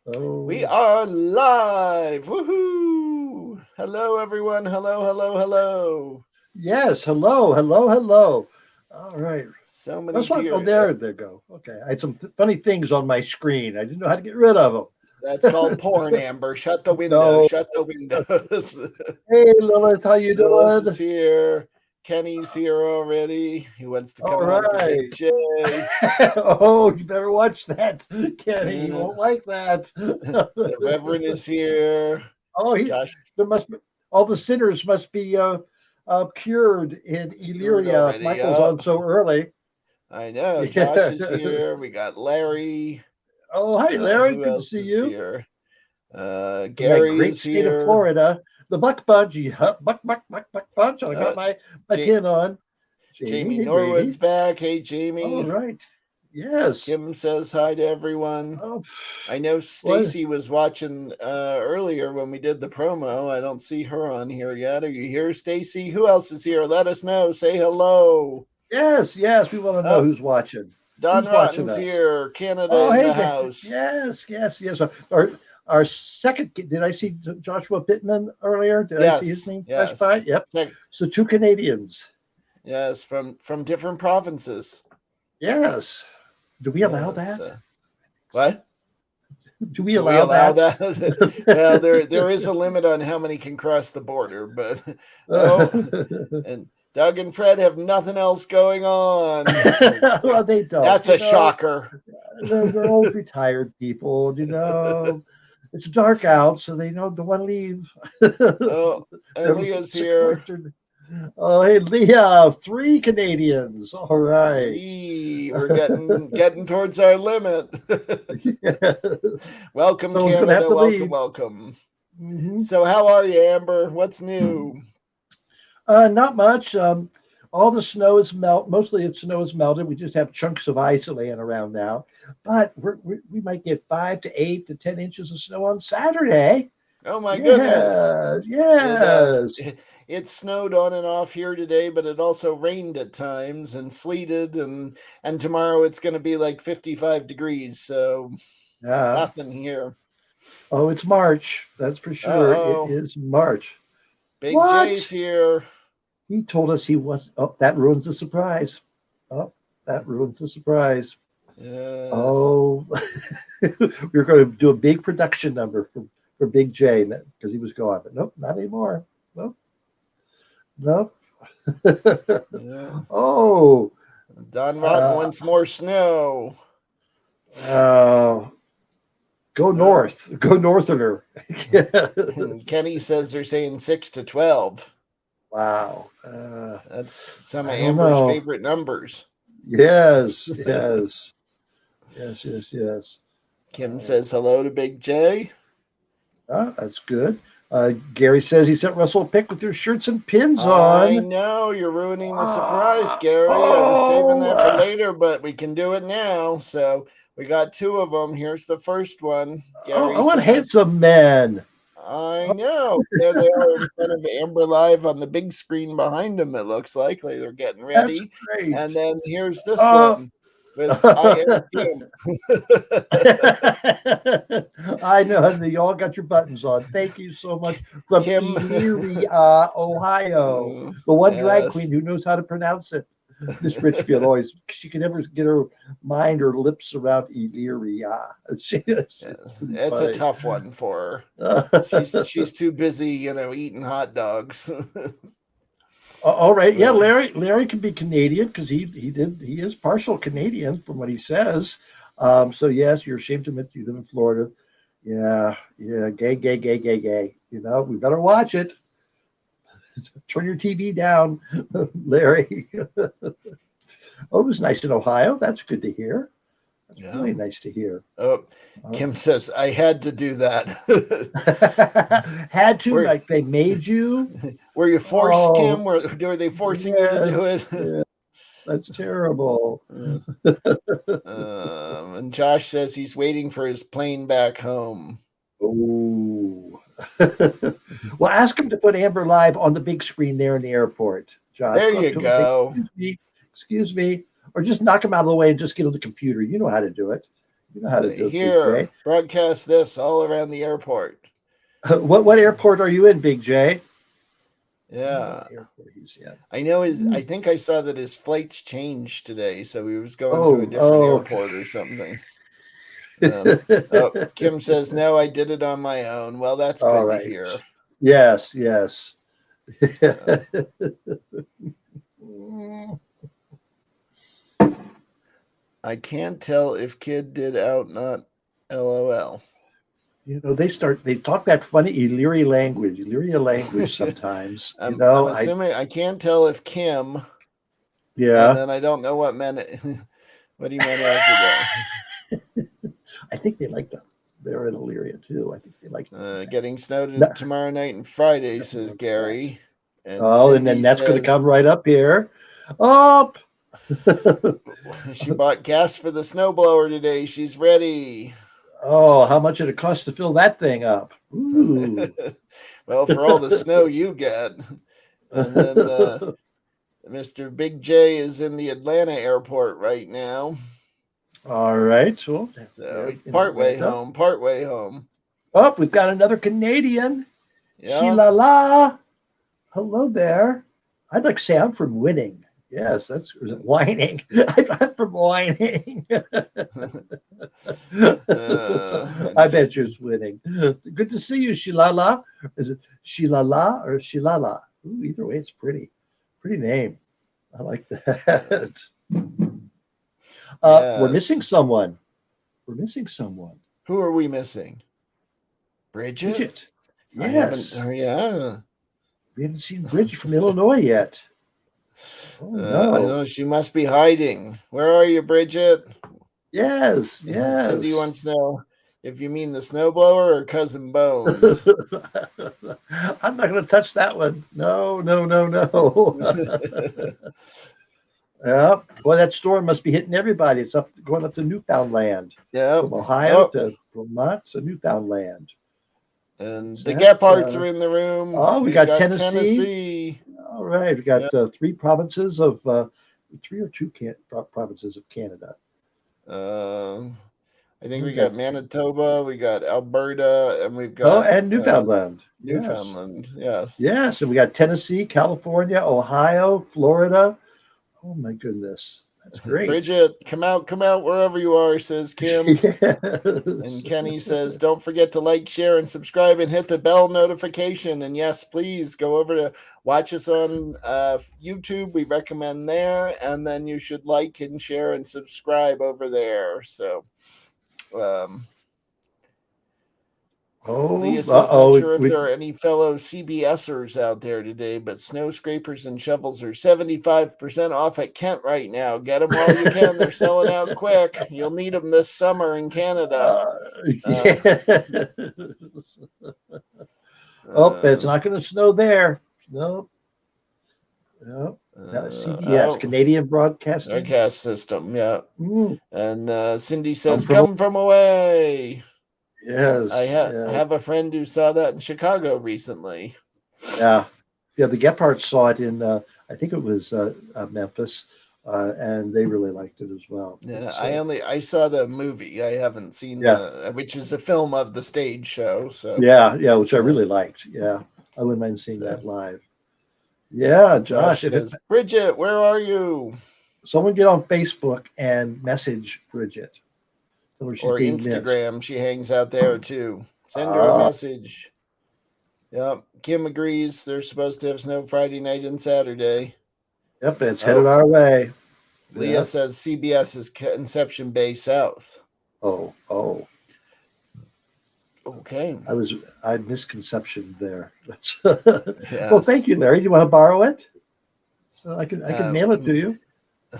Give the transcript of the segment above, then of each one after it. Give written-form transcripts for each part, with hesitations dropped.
We Oh, are live. Woohoo! Hello, everyone. Hello, hello, hello. yes. Hello, hello, hello. All right. So many That's what. Oh, peer. there they go. Okay. I had some funny things on my screen. I didn't know how to get rid of That's called them. porn, Amber. Shut the window. No. Shut the windows. Hey, Lilith, how you Lilith is doing? here. Kenny's here already. He wants to All come on for Big right. J. Oh, you better watch that, Kenny. You Uh, won't like that. the Reverend is here. Oh, Josh there must be all the sinners must be cured in cured Illyria if already. Michael's on so early. I know. Josh Yeah. is here. We got Larry. Oh, hi, Larry. Who Good to else see is you. here? From that Gary great is state of here. Florida, the Buck Bunch, Buck, Buck, Buck, Buck Bunch. And I Uh, got my J- pin on. Jamie, Jamie hey, Norwood's baby. back. Hey, All Jamie. right. Yes. Kim says hi to everyone. Oh, I know what? Stacy was watching earlier when we did the promo. I don't see her on here yet. Are you here, Stacy? Who else is here? Let us know. Say hello. Yes, yes. We want to know Oh, who's watching. Don Who's watching Rotten's us? here. Canada Oh, in hey, the house. yes, yes, yes. Our second, did I see Joshua Pittman earlier? Did I see his Yes, name flash yes. by? Yep. Sec- So two Canadians. yes, from different provinces. Yes. Do we allow Yes. that? What? Do we Do we allow allow that? that? Well, there is a limit on how many can cross the border, but oh, and Doug and Fred have nothing else going on. Well, they don't. That's a shocker. They're old retired people. It's dark out, so they don't want to leave. Oh, and They're Leah's here. sequestered. Oh, hey, Leah, three Canadians. All right. Three. We're getting towards our limit. Yeah. Welcome, Someone's going to have Canada. to Welcome, leave. welcome. Hmm. So, how are you, Amber? What's new? Not much. All the snow is Mostly the snow is melted. We just have chunks of ice laying around now. But we might get 5 to 8 to 10 inches of snow on Saturday. Oh my goodness! Yeah, It yes. it snowed on and off here today, but it also rained at times and sleeted, and tomorrow it's going to be like 55 degrees. So Yeah. nothing here. Oh, it's March. That's for Uh sure. It oh, is March. Big J's What? here. He told us he was. Oh, that ruins the surprise. Oh, that ruins the surprise. Yes. Oh, we were going to do a big production number for Big J because he was gone, but nope, not anymore. Nope, nope. Yeah. Oh, Don Rotten uh, wants more snow. uh, Uh, go northerner. Kenny says they're saying 6 to 12. Wow. That's some of I don't Amber's know. favorite numbers. Yes, yes, yes, yes, yes. Kim Uh, says hello to Big J. that's good. Gary says he sent Russell a pic with your shirts and pins I on. know you're ruining the surprise, Ah, Gary. I was saving oh, that for later, but we can do it now. So we got two of them. Here's the first one. I Gary want sent us. handsome men. I know. There they are in front of Amber Live on the big screen behind them. It looks like they're getting That's ready. And great. then here's this Uh, one with I am Kim. I know you all got your buttons on. Thank you so much from Kim. Elyria, Ohio. The one drag queen Yes. who knows how to pronounce it. Miss Richfield always, she can never get her mind or lips around Elyria. It's Yes. pretty It's a funny. tough one for her. She's too busy, eating hot dogs. All right, yeah, Uh, Larry can be Canadian because he is partial Canadian from what he says. So yes, you're ashamed to admit you live in Florida. Yeah, yeah, gay, gay, gay, gay, gay. We better watch it. Turn your TV down, Larry. Oh, it was nice in Ohio. That's good to hear. That's yeah. really nice to hear. Oh, Uh, Kim says I had to do that. Had to, were like they made you. were you forced, Kim? Oh, Were they forcing you to do yes, it? yes, that's terrible. Uh, and Josh says he's waiting for his plane back home. Oh. Well, ask him to put Amber Live on the big screen there in the airport. Josh, There go up you to him and say, go. excuse me, or just knock him out of the way and just get on the computer. You know how to do it. You know how to do it, Big Here, J. broadcast this all around the airport. What airport are you in, Big J? I wonder Yeah. what airport he's in. I know I think I saw that his flights changed today, so he was going to a Oh, different airport or something. Kim says, no, I did it on my own. Well, that's all good to right. hear. Yes, yes. So, I can't tell if kid did out, not LOL. You know, they talk that funny Illyria language sometimes. I'm assuming I can't tell if Kim, and yeah. then I don't know what what he meant after that. I think they like they're in Illyria too. I think they like getting snowed No. tomorrow night and Friday, says Gary. And and then that's going to come right up here. Up. She bought gas for the snowblower today. She's ready. Oh, how much did it cost to fill that thing up? Ooh. Well, for all the snow you get. And then Mr. Big J is in the Atlanta airport right now. All right. Well, so he's partway home. Oh, we've got another Canadian. Yeah. Shilala. Hello there. I'd like to say I'm from Winning. Yes, that's whining. I'm from whining. I bet you're winning. Good to see you, Shilala. Is it Shilala or Shilala? Ooh, either way, it's pretty. Pretty name. I like that. We're missing someone. Who are we missing? Bridget? Yes. Yeah. We haven't seen Bridget from Illinois yet. Oh, no. I know she must be hiding. Where are you, Bridget? Yes. Cindy wants to know if you mean the snowblower or Cousin Bones. I'm not going to touch that one. No. Yeah. Boy, that storm must be hitting everybody. It's going up to Newfoundland. Yeah. From Ohio to Vermont to Newfoundland. And the Gephardts are in the room. Oh, we got Tennessee. All right. We got 3 provinces of 3 or 2 provinces of Canada. I think we got Manitoba, we got Alberta, and we've got and Newfoundland. Newfoundland, yes. Yes, and we got Tennessee, California, Ohio, Florida. Oh my goodness. That's great. Bridget, come out wherever you are, says Kim. Yes. And Kenny says, don't forget to like, share, and subscribe and hit the bell notification. And yes, please go over to watch us on YouTube. We recommend there. And then you should like and share and subscribe over there. So, Leah says, not sure if there are any fellow CBSers out there today, but snow scrapers and shovels are 75% off at Kent right now. Get them while you can. They're selling out quick. You'll need them this summer in Canada. It's not going to snow there. Nope. CBS, Canadian Broadcasting System, yeah. And Cindy says, come from away. Yes. I have a friend who saw that in Chicago recently. Yeah. The Gephardts saw it in, I think it was Memphis, and they really liked it as well. Yeah, I saw the movie. I haven't seen which is a film of the stage show. So yeah, which I really liked. Yeah, I wouldn't mind seeing that live. Yeah, Josh. Says, Bridget, where are you? Someone get on Facebook and message Bridget. Or Instagram. Missed. She hangs out there too. Send her a message. Yep. Kim agrees. They're supposed to have snow Friday night and Saturday. Yep, it's headed our way. Leah says CBS is Conception Bay South. Oh. Okay. I had misconception there. That's Well, thank you, Larry. Do you want to borrow it? So I can mail it to you.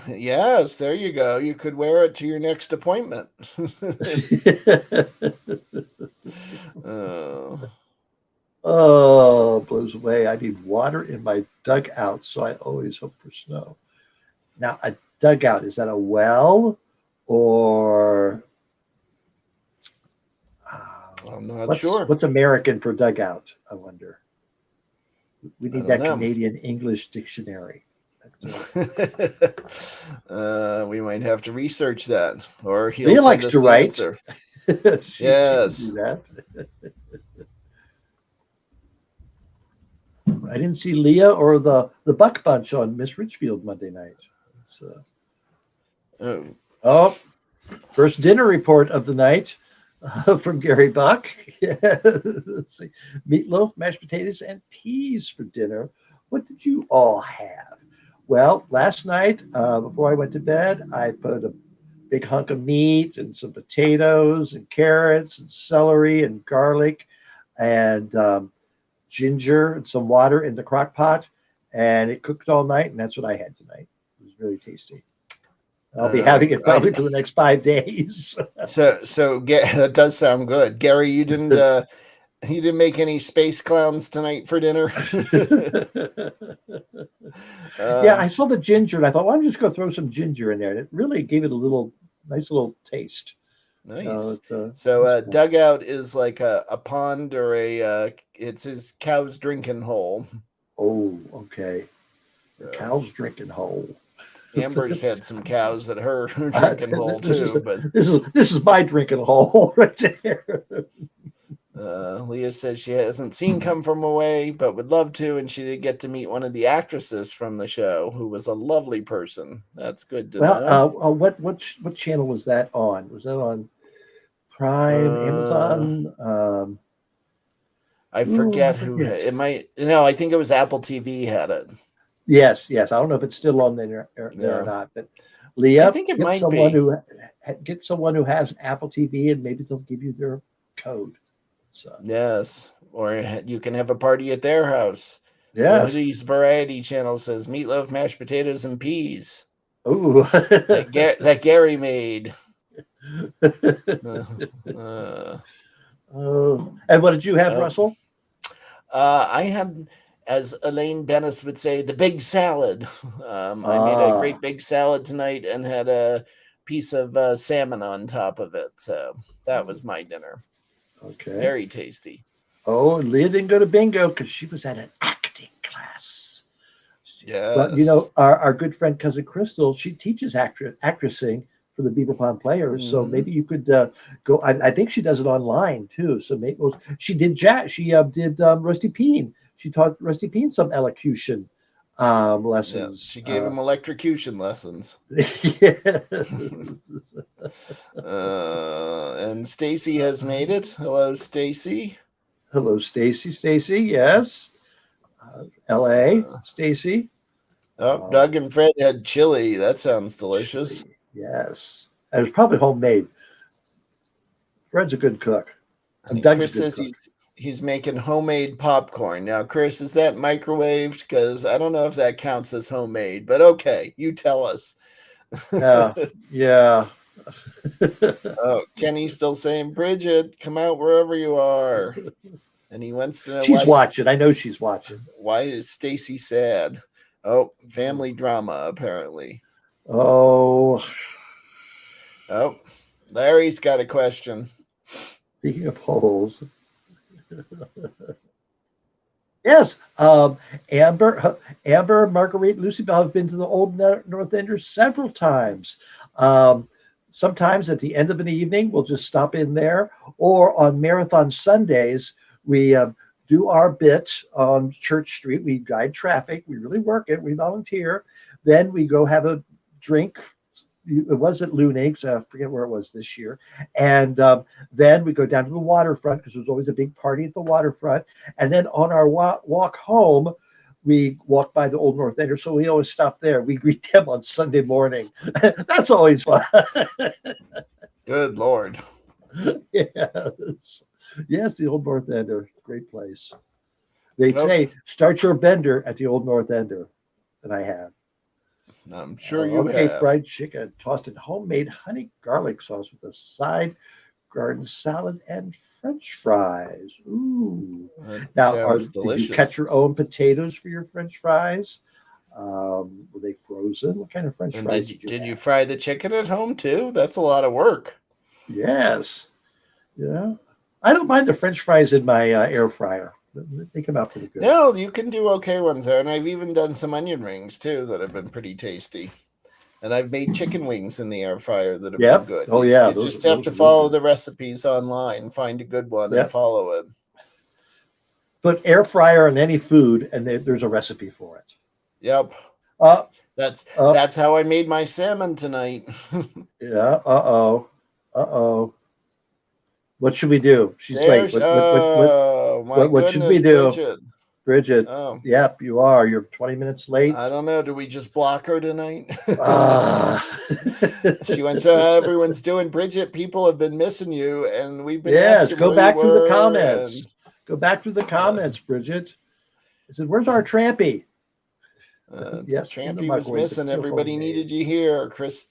Yes, there you go. You could wear it to your next appointment. Blows away. I need water in my dugout, so I always hope for snow. Now, a dugout, is that a well or? I'm not sure. What's American for dugout, I wonder? We need that Canadian English dictionary. We might have to research that, or he'll Leah send likes us to the write. answer. She can Yes. do that. I didn't see Leah or the Buck Bunch on Miss Richfield Monday night. Oh, first dinner report of the night from Gary Buck. Let's see. Meatloaf, mashed potatoes, and peas for dinner. What did you all have? Well, last night, before I went to bed, I put a big hunk of meat and some potatoes and carrots and celery and garlic and ginger and some water in the crock pot. And it cooked all night, and that's what I had tonight. It was very tasty. I'll be having it probably for the next 5 days. So that does sound good. Gary, you didn't make any space clowns tonight for dinner? Yeah, I saw the ginger and I thought, why don't you just go throw some ginger in there? And it really gave it a nice little taste. Nice. So dugout is like a pond or it's his cow's drinking hole. Oh, okay. The cow's drinking hole. Amber's had some cows at her drinking hole too, but this is my drinking hole right there. Leah says she hasn't seen Come From Away, but would love to, and she did get to meet one of the actresses from the show, who was a lovely person. That's good to know. What channel was that on? Was that on Prime, Amazon? I forget who it might. No, I think it was Apple TV had it. Yes. I don't know if it's still on there or not, but Leah, I think it might be. Get someone who has Apple TV, and maybe they'll give you their code. So. Yes, or you can have a party at their house. Yeah. Hoodie's Variety Channel says meatloaf, mashed potatoes, and peas. Ooh, that Gary made. And what did you have, Russell? I had, as Elaine Bennis would say, the big salad. I made a great big salad tonight and had a piece of salmon on top of it. So that was my dinner. Okay. Very tasty. Oh, Leah didn't go to bingo because she was at an acting class. Yeah. Well, our good friend cousin Crystal, she teaches actressing for the Beaver Pond Players. So maybe you could go. I think she does it online too. So maybe she did did Rusty Peen. She taught Rusty Peen some elocution lessons. Yeah, she gave him electrocution lessons. And Stacy has made it. Hello, Stacy. Hello, Stacy. Stacy, yes. L.A. Stacy. Oh, Doug and Fred had chili. That sounds delicious. Chili. Yes, it was probably homemade. Fred's a good cook. And Chris says he's making homemade popcorn. Now, Chris, is that microwaved? Because I don't know if that counts as homemade, but okay, you tell us. Yeah. Oh, Kenny's still saying, Bridget, come out wherever you are. And he wants to know she's watching. I know she's watching. Why is Stacy sad? Oh, family drama, apparently. Oh, Larry's got a question. Speaking of holes. Yes, Amber, Marguerite, Lucy Bell have been to the Old North Ender several times. Sometimes at the end of an evening, we'll just stop in there, or on Marathon Sundays, we do our bit on Church Street. We guide traffic. We really work it. We volunteer. Then we go have a drink. It was at Lunig's. I forget where it was this year. And then we go down to the waterfront because there's always a big party at the waterfront. And then on our walk home, we walk by the Old North Ender. So we always stop there. We greet them on Sunday morning. That's always fun. Good Lord. Yes, the Old North Ender. Great place. They say, start your bender at the Old North Ender. And I have. I'm sure you have. Fried chicken tossed in homemade honey garlic sauce with a side garden salad and French fries. Ooh! Now, did you catch your own potatoes for your French fries? Were they frozen? What kind of French fries did you fry the chicken at home too? That's a lot of work. Yes. Yeah. I don't mind the French fries in my air fryer. They come out pretty good. No, you can do okay ones there, and I've even done some onion rings too that have been pretty tasty. And I've made chicken wings in the air fryer that have been good. Oh yeah, you just have to follow the recipes online, find a good one, and follow it. Put air fryer on any food, and there's a recipe for it. Yep. That's how I made my salmon tonight. Yeah. Uh-oh. What should we do? She's late. What should we do? Bridget. Oh. Yep, you are. You're 20 minutes late. I don't know. Do we just block her tonight? She went, so everyone's doing. Bridget, people have been missing you, and we've been asking go back through the comments. Go back through the comments, Bridget. I said, where's our Trampy? Yes, Trampy was missing. Everybody needed you here. Chris,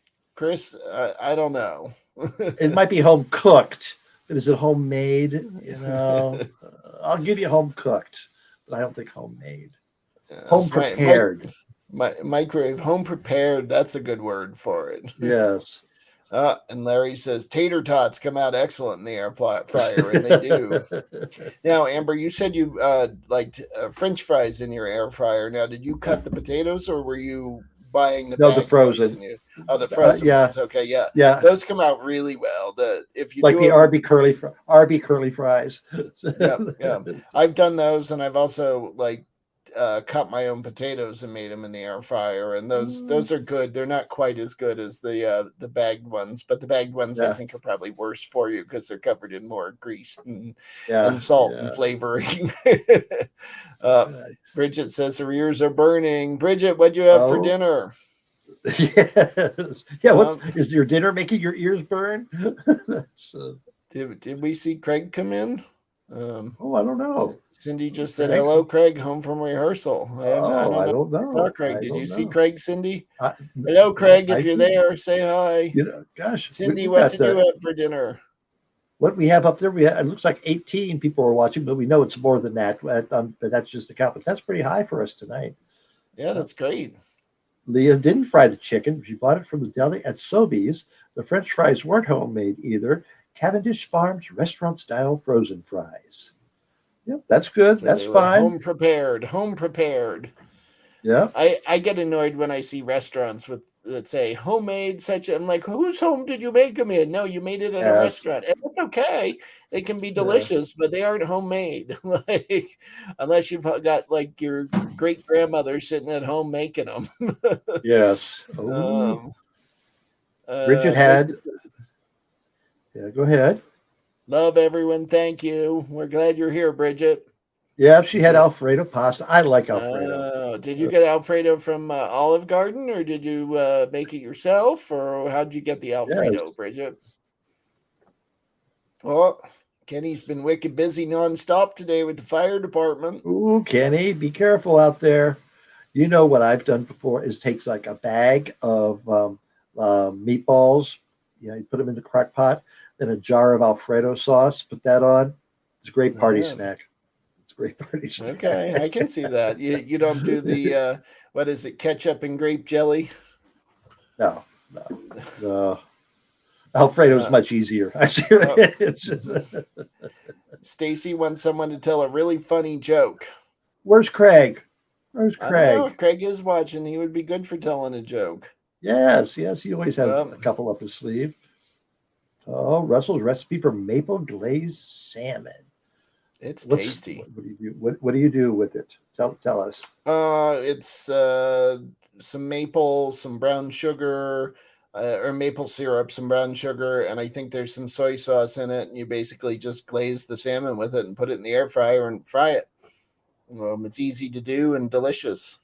I don't know. It might be home cooked, but is it homemade? You know, I'll give you home cooked, but I don't think homemade. Home prepared. Microwave, home prepared. That's a good word for it. Yes. And Larry says tater tots come out excellent in the air fryer, and they do. Now, Amber, you said you liked French fries in your air fryer. Now, did you cut the potatoes, or were you buying the frozen? The frozen ones. Okay, yeah. Those come out really well. If you like the Arby curly fries. yeah. I've done those, and I've also cut my own potatoes and made them in the air fryer, and those are good. They're not quite as good as the bagged ones, but the bagged ones I think are probably worse for you because they're covered in more grease and salt and flavoring. Bridget says her ears are burning. Bridget, what'd you have for dinner? Yes. Yeah. What is your dinner making your ears burn? That's Did we see Craig come in? I don't know. Cindy just said, hello, Craig, home from rehearsal. I don't know. I saw Craig. Did you see Craig, Cindy? Hello, Craig, if you're there, say hi. Gosh. Cindy, what did you have for dinner? What we have up there, it looks like 18 people are watching, but we know it's more than that. But that's just the count. But that's pretty high for us tonight. Yeah, that's great. Leah didn't fry the chicken. She bought it from the deli at Sobeys. The French fries weren't homemade either. Cavendish Farms restaurant-style frozen fries. Yep, that's good. So that's fine. Home prepared. Yeah. I get annoyed when I see restaurants that say homemade I'm like, whose home did you make them in? No, you made it at a restaurant. And that's okay. They can be delicious, but they aren't homemade. Unless you've got your great grandmother sitting at home making them. Yes. Bridget had. Yeah, go ahead. Love everyone. Thank you. We're glad you're here, Bridget. Yeah, she had Alfredo pasta. I like Alfredo. Did you get Alfredo from Olive Garden, or did you make it yourself, or how did you get the Alfredo, Bridget? Well, Kenny's been wicked busy nonstop today with the fire department. Ooh, Kenny, be careful out there. You know what I've done before is takes a bag of meatballs. You put them in the crock pot, then a jar of Alfredo sauce, put that on. It's a great party snack. It's a great party snack. Okay, I can see that. You don't do the, what is it, ketchup and grape jelly? No. Alfredo's much easier. Stacy wants someone to tell a really funny joke. Where's Craig? I don't know if Craig is watching. He would be good for telling a joke. Yes. He always has a couple up his sleeve. Oh, Russell's recipe for maple glazed salmon. It's tasty. What do you do with it? Tell us. It's some maple, some brown sugar, or maple syrup, some brown sugar, and I think there's some soy sauce in it. And you basically just glaze the salmon with it and put it in the air fryer and fry it. It's easy to do and delicious.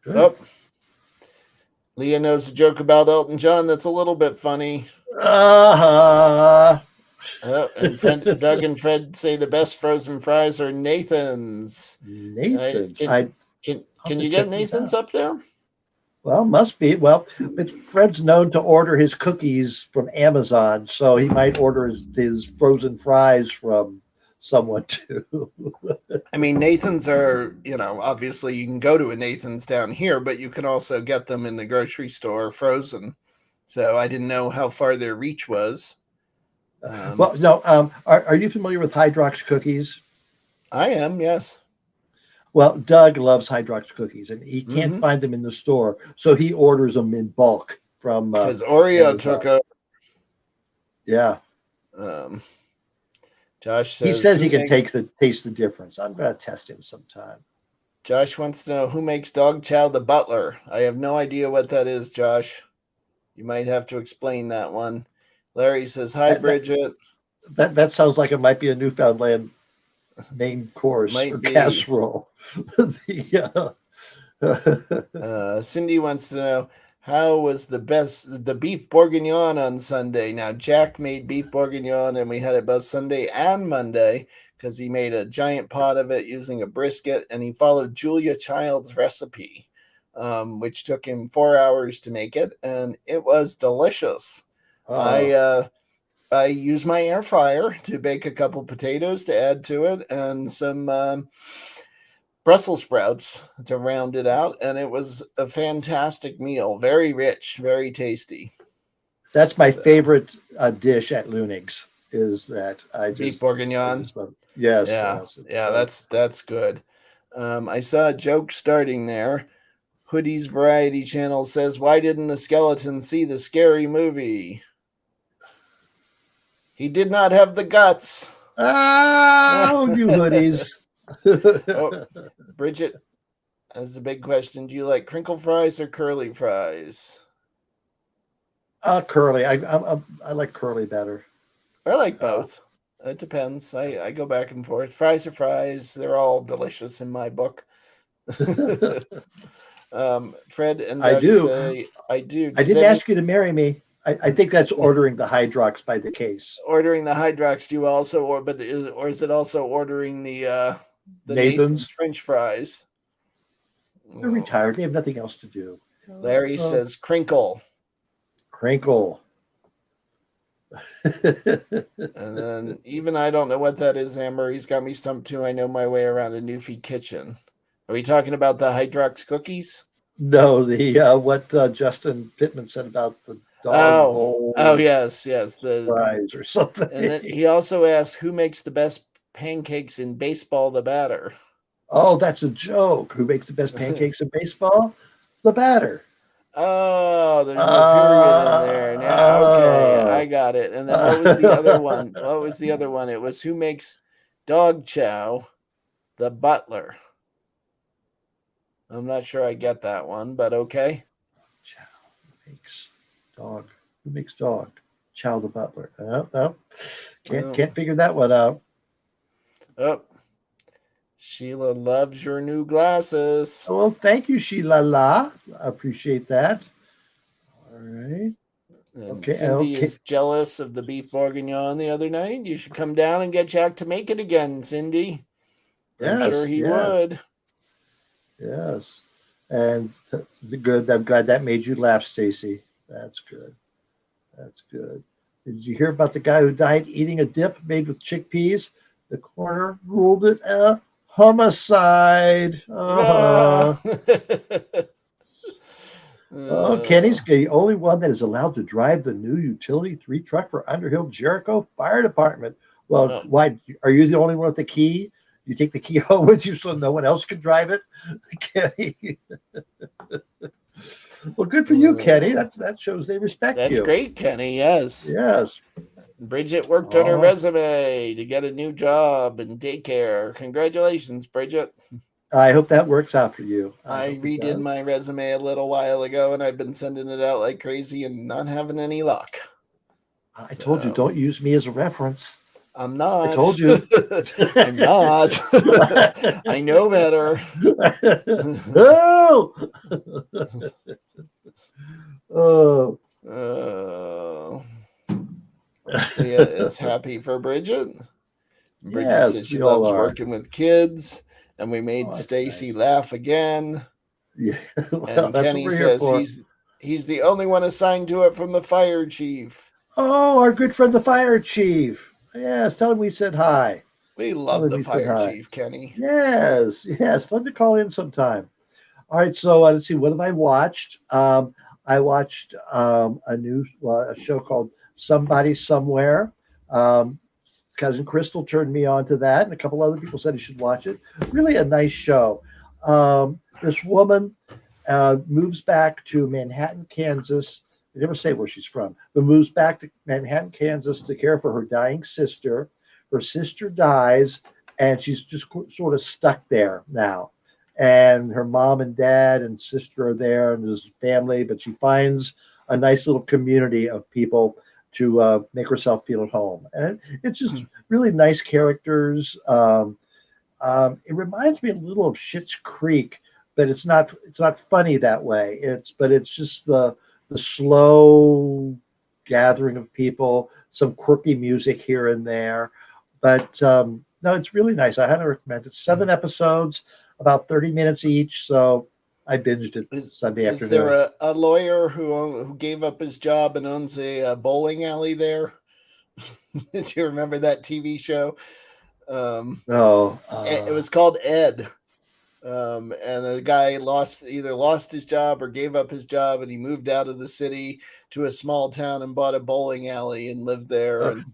Good. Oh, Leah knows a joke about Elton John that's a little bit funny. And Doug and Fred say the best frozen fries are Nathan's. Nathan's. Can you get Nathan's up there? Well, must be. Well, Fred's known to order his cookies from Amazon, so he might order his frozen fries from someone too. I mean, Nathan's are, obviously you can go to a Nathan's down here, but you can also get them in the grocery store frozen. So I didn't know how far their reach was. Well, no. Are you familiar with Hydrox cookies? I am, yes. Well, Doug loves Hydrox cookies, and he can't Mm-hmm. find them in the store, so he orders them in bulk from Because Oreo took Amazon. a. Yeah, Um, Josh he says, says he can taste the difference. I'm going to test him sometime. Josh wants to know who makes dog chow the butler. I have no idea what that is, Josh. You might have to explain that one. Larry says, hi, That, that Bridget. that sounds like it might be a Newfoundland main course or Might be. casserole. The, Cindy wants to know, how was the beef bourguignon on Sunday? Now, Jack made beef bourguignon, and we had it both Sunday and Monday because he made a giant pot of it using a brisket, and he followed Julia Child's recipe, which took him 4 hours to make it, and it was delicious. I use my air fryer to bake a couple potatoes to add to it, and some Brussels sprouts to round it out, and it was a fantastic meal. Very rich, very tasty. That's my favorite dish at Lunig's. Is that beef bourguignon? Yes, yeah, yes, yeah. That's good. I saw a joke starting there. Hoodie's Variety Channel says, "Why didn't the skeleton see the scary movie? He did not have the guts." Oh, you hoodies! Oh, Bridget has a big question. Do you like crinkle fries or curly fries? Curly. I like curly better. I like both. It depends. I go back and forth. Fries are fries. They're all delicious in my book. Fred and Doug say, I do. I didn't ask you to marry me. I think that's ordering the Hydrox by the case. Ordering the Hydrox, do you also, or is it also ordering the Nathan's French fries? They're retired. They have nothing else to do. Larry says crinkle. Crinkle. And then even I don't know what that is, Amber. He's got me stumped too. I know my way around a Newfie kitchen. Are we talking about the Hydrox cookies? No, the what Justin Pittman said about the dog bowl. Oh yes, the fries or something. And then he also asked, who makes the best pancakes in baseball? The batter. Oh, that's a joke. Who makes the best pancakes in baseball? The batter. Oh, there's no period in there. Now, okay, I got it. And then what was the other one? What was the other one? It was who makes dog chow? The butler. I'm not sure I get that one, but okay. Chow makes dog. Who makes dog? Chow the butler. No. Can't figure that one out. Oh. Sheila loves your new glasses. Oh, well, thank you, Sheila La. I appreciate that. All right. And Cindy is jealous of the beef bourguignon the other night. You should come down and get Jack to make it again, Cindy. I'm sure he would. Yes. And that's good. I'm glad that made you laugh, Stacy. That's good. That's good. Did you hear about the guy who died eating a dip made with chickpeas? The coroner ruled it a homicide. Kenny's the only one that is allowed to drive the new utility 3 truck for Underhill Jericho Fire Department. Well, why are you the only one with the key? You take the key home with you so no one else can drive it, Kenny? Well, good for you, Kenny. That shows they respect you. That's great, Kenny. Yes. Yes. Bridget worked on her resume to get a new job in daycare. Congratulations, Bridget. I hope that works out for you. I redid my resume a little while ago, and I've been sending it out like crazy and not having any luck. I told you, don't use me as a reference. I'm not. I told you. I'm not. I know better. Oh. Leah is happy for Bridget. Bridget says she loves working with kids, and we made Stacy laugh again. Yeah. And Kenny says he's the only one assigned to it from the fire chief. Oh, our good friend the fire chief. Yes, tell him we said hi. We love the fire chief, Kenny. Yes. Let him call in sometime. All right, so let's see. What have I watched? I watched a show called Somebody Somewhere. cousin Crystal turned me on to that, and a couple other people said you should watch it. Really a nice show. This woman moves back to Manhattan, Kansas. They never say where she's from, but moves back to Manhattan, Kansas to care for her dying sister. Her sister dies, and she's just sort of stuck there now. And her mom and dad and sister are there, and there's family, but she finds a nice little community of people to make herself feel at home. And it's just really nice characters. It reminds me a little of Schitt's Creek, but it's not funny that way. It's just the slow gathering of people, some quirky music here and there. But no, it's really nice. I highly recommend it. 7 episodes, about 30 minutes each. So I binged it Sunday afternoon. Is there a lawyer who gave up his job and owns a bowling alley there? Do you remember that TV show? No. It was called Ed. And the guy either lost his job or gave up his job, and he moved out of the city to a small town and bought a bowling alley and lived there.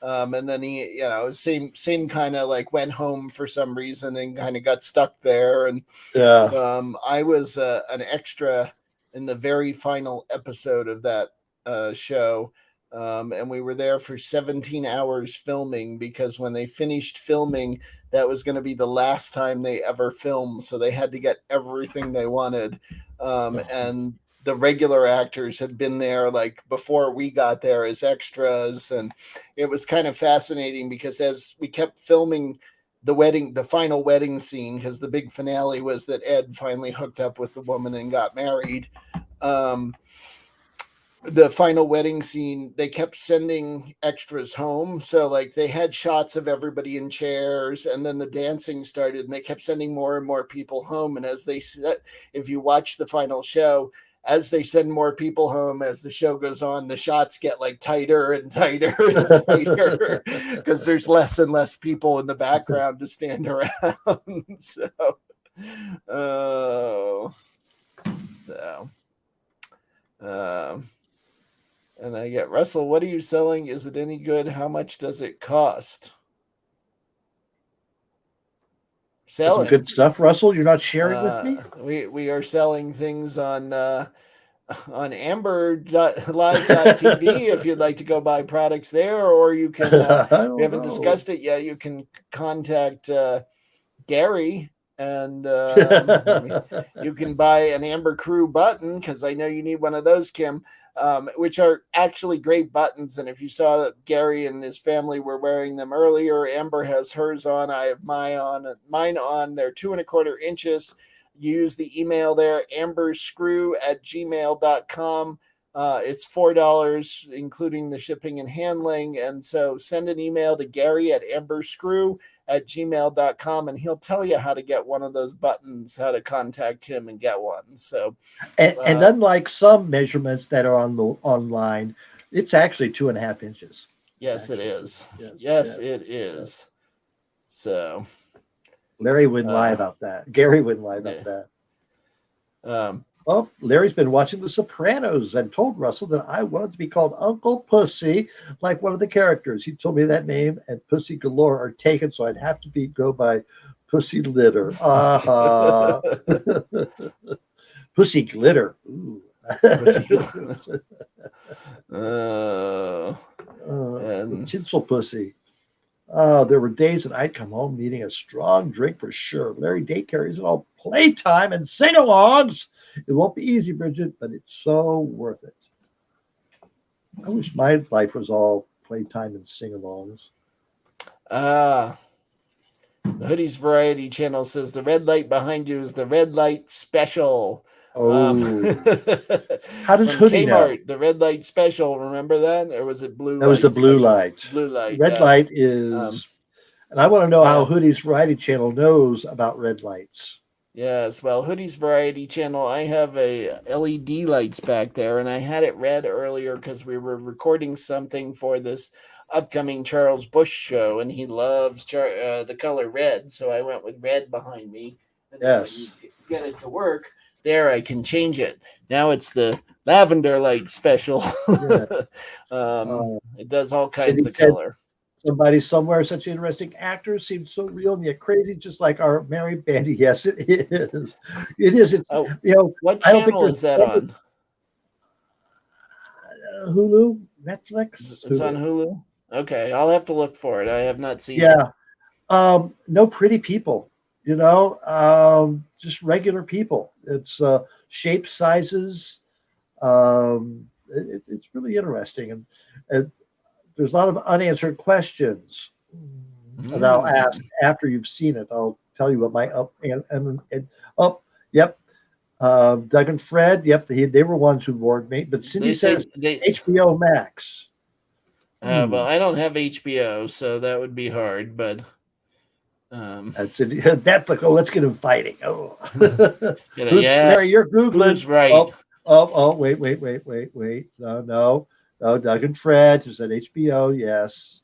And then he, same kind of like went home for some reason and kind of got stuck there. And I was an extra in the very final episode of that show. And we were there for 17 hours filming, because when they finished filming, that was going to be the last time they ever filmed. So they had to get everything they wanted. And the regular actors had been there like before we got there as extras. And it was kind of fascinating, because as we kept filming the final wedding scene, because the big finale was that Ed finally hooked up with the woman and got married. The final wedding scene, they kept sending extras home. So like they had shots of everybody in chairs, and then the dancing started, and they kept sending more and more people home. And as they said, if you watch the final show, as they send more people home, as the show goes on, the shots get like tighter and tighter and tighter, because there's less and less people in the background to stand around. And I get, Russell, what are you selling? Is it any good? How much does it cost? Selling good stuff, Russell. You're not sharing with me? We are selling things on amber.live.tv if you'd like to go buy products there, or you can, we haven't discussed it yet, you can contact Gary, and you can buy an Amber Crew button, because I know you need one of those, Kim, which are actually great buttons. And if you saw that Gary and his family were wearing them earlier, Amber has hers on, I have mine on. They're 2 1/4 inches. Use the email there, amberscrew@gmail.com. It's $4, including the shipping and handling. And so send an email to Gary at amberscrew@gmail.com, and he'll tell you how to get one of those buttons, how to contact him and get one. So, and unlike some measurements that are online, it's actually 2.5 inches. Yes, it is. Yes, it is. So Larry wouldn't lie about that. Gary wouldn't lie about that. Well, Larry's been watching The Sopranos and told Russell that I wanted to be called Uncle Pussy, like one of the characters. He told me that name, and Pussy Galore are taken, so I'd have to go by Pussy Litter. Pussy Glitter. Ooh. And tinsel Pussy. There were days that I'd come home needing a strong drink for sure. Larry Day carries it all playtime and sing-alongs. It won't be easy, Bridget, but it's so worth it. I wish my life was all playtime and sing-alongs. The Hoodies Variety Channel says the red light behind you is the red light special. Oh, how does Hoodie know? The red light special, remember that? Or was it blue light? That was the blue special? Light. Blue light. Red light is, and I want to know how Hoodie's Variety Channel knows about red lights. Yes, well, Hoodie's Variety Channel, I have a LED lights back there, and I had it red earlier because we were recording something for this upcoming Charles Bush show, and he loves the color red, so I went with red behind me. And yes. Get it to work. There, I can change it. Now it's the lavender light special. Yeah. It does all kinds of color. Somebody somewhere, such interesting actors seem so real and yet crazy, just like our merry bandy. Yes, it is. It is. It's Oh, you know, what I don't think channel there's is that on? Hulu, Netflix, It's on Hulu. Hulu. Okay, I'll have to look for it. I have not seen it. Yeah. No pretty people, just regular people. It's shape sizes. It's really interesting. And there's a lot of unanswered questions. And I'll ask after you've seen it. I'll tell you what my up and up. Yep. Doug and Fred. Yep. They were ones who warned me. But Cindy They say says they. HBO Max. Well, I don't have HBO, so that would be hard. But That's it. Netflix. Oh, let's get them fighting. Oh, Larry, yes, you're googling. who's right? Wait. No. Doug and Fred who said HBO. Yes.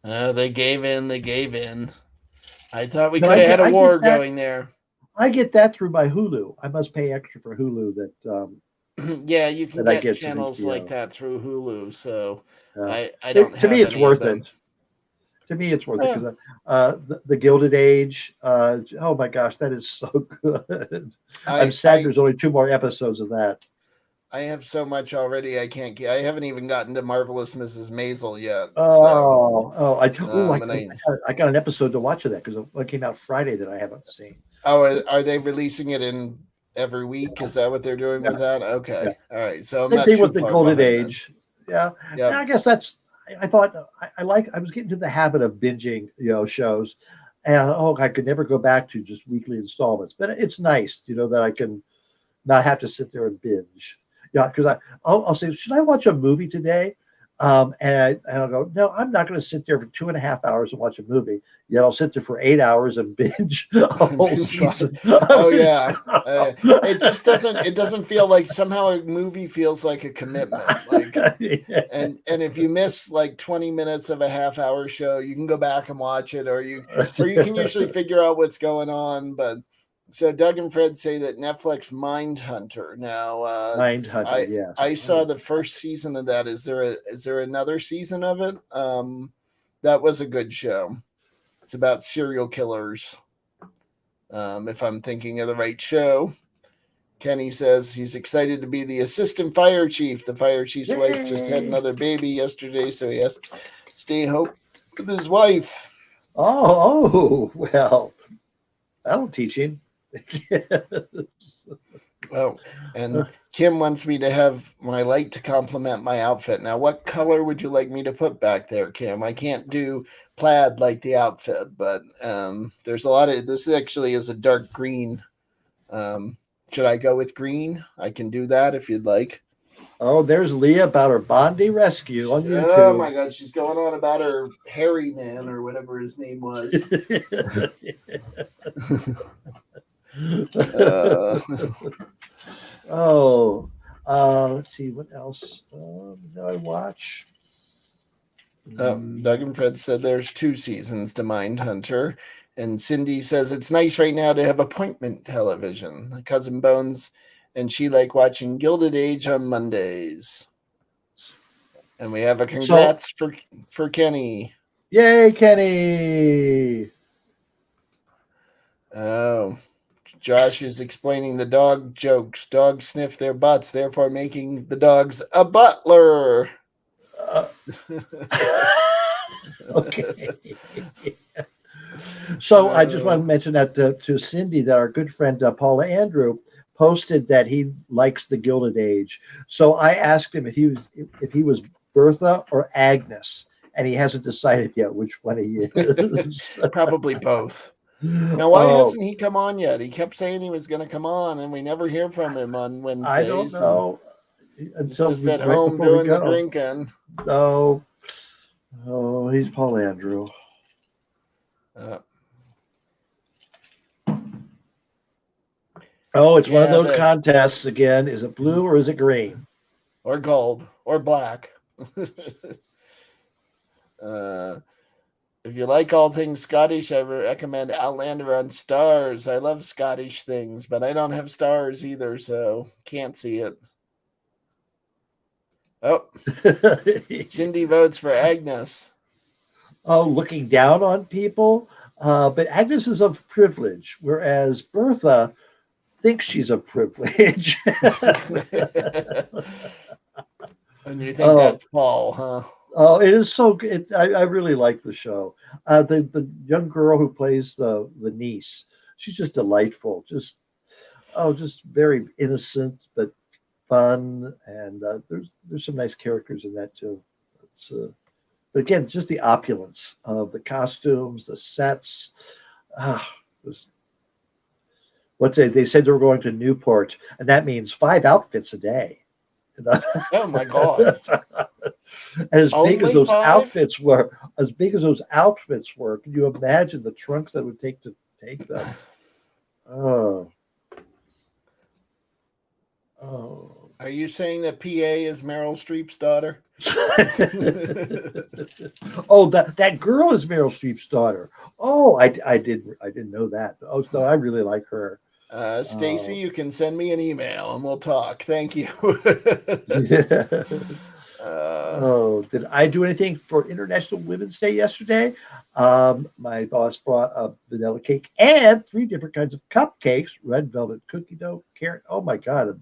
They gave in. They gave in. I thought we No, could have had a I war get that. going there. I get that through my Hulu. I must pay extra for Hulu Yeah, you can that I get get some channels like HBO. that through Hulu. So I don't To me, have it's any of worth them. it. To me, it's worth it Yeah. because the Gilded Age. Oh my gosh, that is so good. I'm sad there's only 2 more episodes of that. I have so much already. I can't get. I haven't even gotten to Marvelous Mrs. Maisel yet. I got an episode to watch of that because it came out Friday that I haven't seen. Oh, are they releasing it in every week? Is that what they're doing with that? Okay, all right. So I'm Same not thing too with the far Golden behind Age. Yeah. Yeah. I guess that's. I thought I was getting to the habit of binging, shows, and I could never go back to just weekly installments. But it's nice, that I can not have to sit there and binge. Yeah, because I'll say, should I watch a movie today? And I'll go, no, I'm not going to sit there for 2.5 hours and watch a movie. Yet I'll sit there for 8 hours and binge a whole season. Oh yeah, it just doesn't. It doesn't feel like somehow a movie feels like a commitment. Like, and if you miss like 20 minutes of a half-hour show, you can go back and watch it, or you can usually figure out what's going on. But so Doug and Fred say that Netflix Mindhunter. Now, Mindhunter, yes. I saw the first season of that. Is there another season of it? That was a good show. It's about serial killers. If I'm thinking of the right show. Kenny says he's excited to be the assistant fire chief. The fire chief's wife just had another baby yesterday, so he has to stay home with his wife. Oh, well, that'll teach him. Oh, and Kim wants me to have my light to complement my outfit. Now, what color would you like me to put back there, Kim? I can't do plaid like the outfit, but there's a lot of this. Actually, is a dark green. Should I go with green? I can do that if you'd like. Oh, there's Leah about her Bondi rescue on YouTube. Oh my God, she's going on about her hairy man or whatever his name was. Let's see what else did I watch. Doug and Fred said there's 2 seasons to Mindhunter, and Cindy says it's nice right now to have appointment television. Cousin Bones and she like watching Gilded Age on Mondays, and we have a congrats for Kenny. Yay, Kenny! Oh. Josh is explaining the dog jokes. Dogs sniff their butts, therefore making the dogs a butler. Okay. So I just want to mention that to Cindy that our good friend Paula Andrew posted that he likes the Gilded Age. So I asked him if he was Bertha or Agnes, and he hasn't decided yet which one he is. Probably both. Now, why hasn't he come on yet? He kept saying he was going to come on, and we never hear from him on Wednesdays. I don't know. Until he's just at home doing the drinking. Oh, he's Paul Andrew. It's one of those contests again. Is it blue or is it green? Or gold or black? If you like all things Scottish, I recommend Outlander on Stars. I love Scottish things, but I don't have Stars either, so can't see it. Oh, Cindy votes for Agnes. looking down on people. But Agnes is of privilege, whereas Bertha thinks she's of privilege. And you think oh, that's Paul, huh? oh, it is so good. I really like the show. The young girl who plays the niece, she's just delightful. Just very innocent but fun, and there's some nice characters in that too. It's but again, just the opulence of the costumes, the sets. Ah, it was, what they said they were going to Newport, and that means 5 outfits a day. You know? Oh my God. And as big as Only those five? outfits were, can you imagine the trunks that would take to take them? Oh, oh. Are you saying that PA is Meryl Streep's daughter? Oh, that girl is Meryl Streep's daughter. Oh, I didn't know that. Oh, no, I really like her. Stacy, Uh, you can send me an email and we'll talk. Thank you. yeah. uh, Oh, did I do anything for International Women's Day yesterday? My boss brought a vanilla cake and 3 different kinds of cupcakes: red velvet cookie dough, carrot. Oh my God,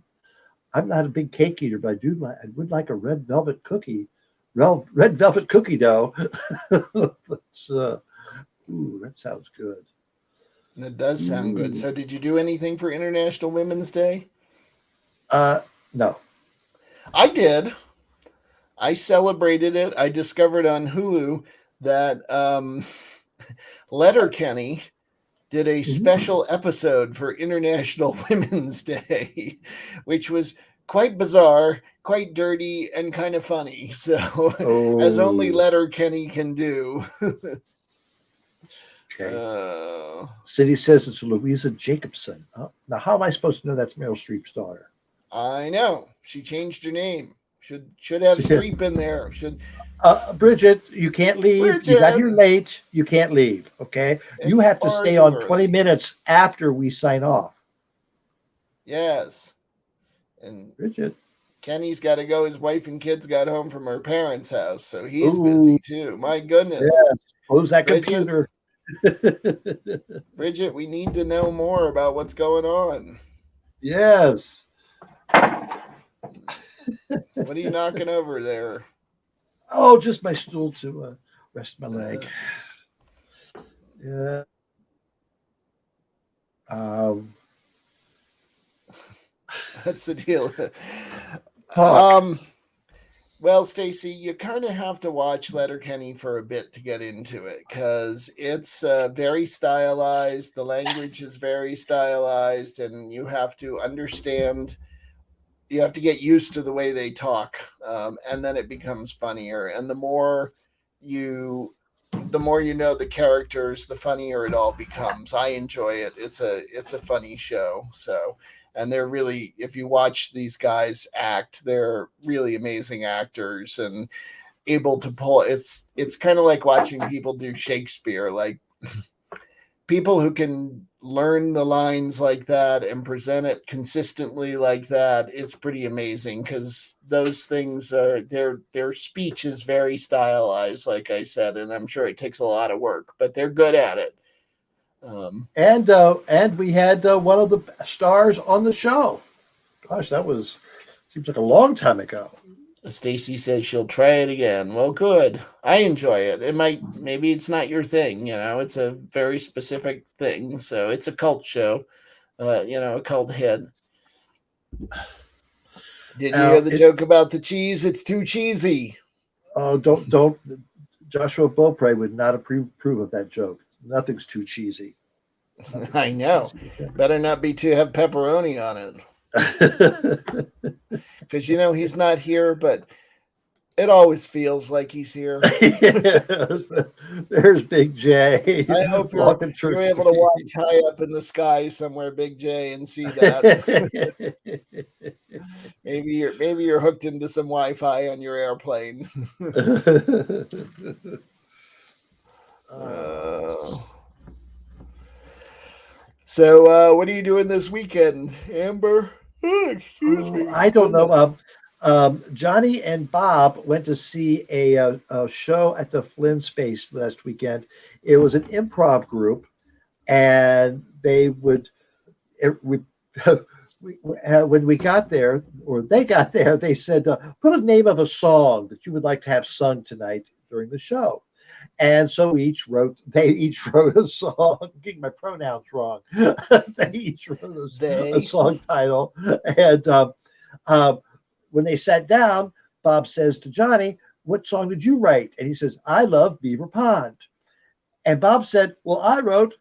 I'm not a big cake eater, but I would like a red velvet cookie, red velvet cookie dough. That's ooh, that sounds good. that does sound good. Ooh. So, did you do anything for International Women's Day? Uh, no. I did. I celebrated it. I discovered on Hulu that Letterkenny did a special episode for International Women's Day, which was quite bizarre, quite dirty, and kind of funny. So, as only Oh, Letterkenny can do. okay. uh, City says it's Louisa Jacobson. Now, how am I supposed to know that's Meryl Streep's daughter? I know she changed her name. Should have Streep in there. Should Bridget, you can't leave. You got Bridget? here late. You can't leave. Okay. You It's have to far stay too on 20 early. minutes after we sign off. Yes, and Bridget. Kenny's got to go. His wife and kids got home from her parents' house, so he's Ooh, busy too. My goodness, yes. Close that Bridget, computer. Bridget, we need to know more about what's going on. Yes. What are you knocking over there? Oh, just my stool to rest my leg. Uh, Yeah. Um, that's the deal. talk. um, well, Stacy, you kind of have to watch Letterkenny for a bit to get into it because it's very stylized. The language is very stylized, and you have to understand. You have to get used to the way they talk, and then it becomes funnier. And you, the more you know the characters, the funnier it all becomes. I enjoy it. It's a funny show. So, and they're really, if you watch these guys act, they're really amazing actors and able to pull. It's kind of like watching people do Shakespeare. Like people who can learn the lines like that and present it consistently like that, it's pretty amazing because those things are their speech is very stylized, like I said, and I'm sure it takes a lot of work, but they're good at it. And we had one of the stars on the show. Gosh, that was seems like a long time ago. Stacy says she'll try it again. Well, good. I enjoy it. Maybe it's not your thing, it's a very specific thing. So it's a cult show, a cult hit. Did you hear the joke about the cheese? It's too cheesy. Oh, don't. Joshua Beaupre would not approve of that joke. Nothing's too cheesy. I know. Better not be too have pepperoni on it. Because he's not here, but it always feels like he's here. Yes, there's Big J. I hope you're able to watch high up in the sky somewhere, Big J, and see that. maybe you're hooked into some Wi-Fi on your airplane. So, what are you doing this weekend, Amber? Oh, excuse me. I don't know. Johnny and Bob went to see a show at the Flynn Space last weekend. It was an improv group, and they would we, when we got there, or they got there, they said, put a name of a song that you would like to have sung tonight during the show. And so they each wrote a song. I'm getting my pronouns wrong. They each wrote a They. song title. And when they sat down, Bob says to Johnny, "What song did you write?" And he says, "I love Beaver Pond." And Bob said, "Well, I wrote